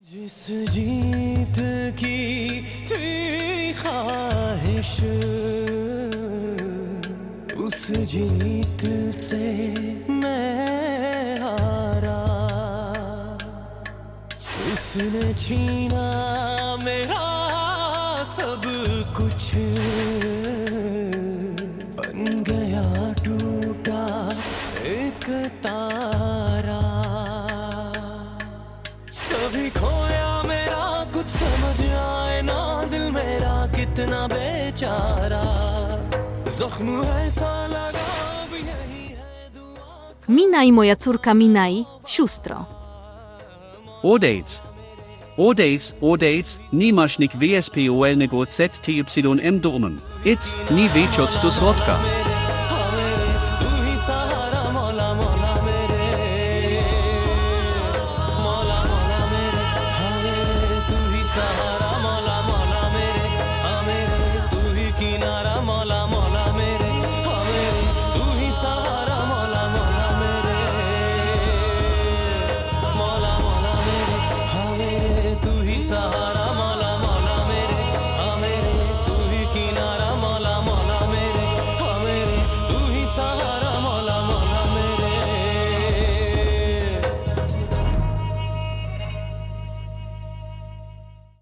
जिस जीत की थी ख्वाहिश उस जीत से मैं हारा, उसने छीना मेरा सब कुछ, बन गया टूटा एक तारा। सभी खोया मेरा कुछ समझ आए ना, दिल मेरा कितना बेचारा, जख्म ऐसा लगा अब यही है दुआ। Minaj, moja córka Minaj, sióstro. Odejdź. Odejdź, nie masz nik VSP OL nego ZTYM domen. It's, nie wieczoc do słodka.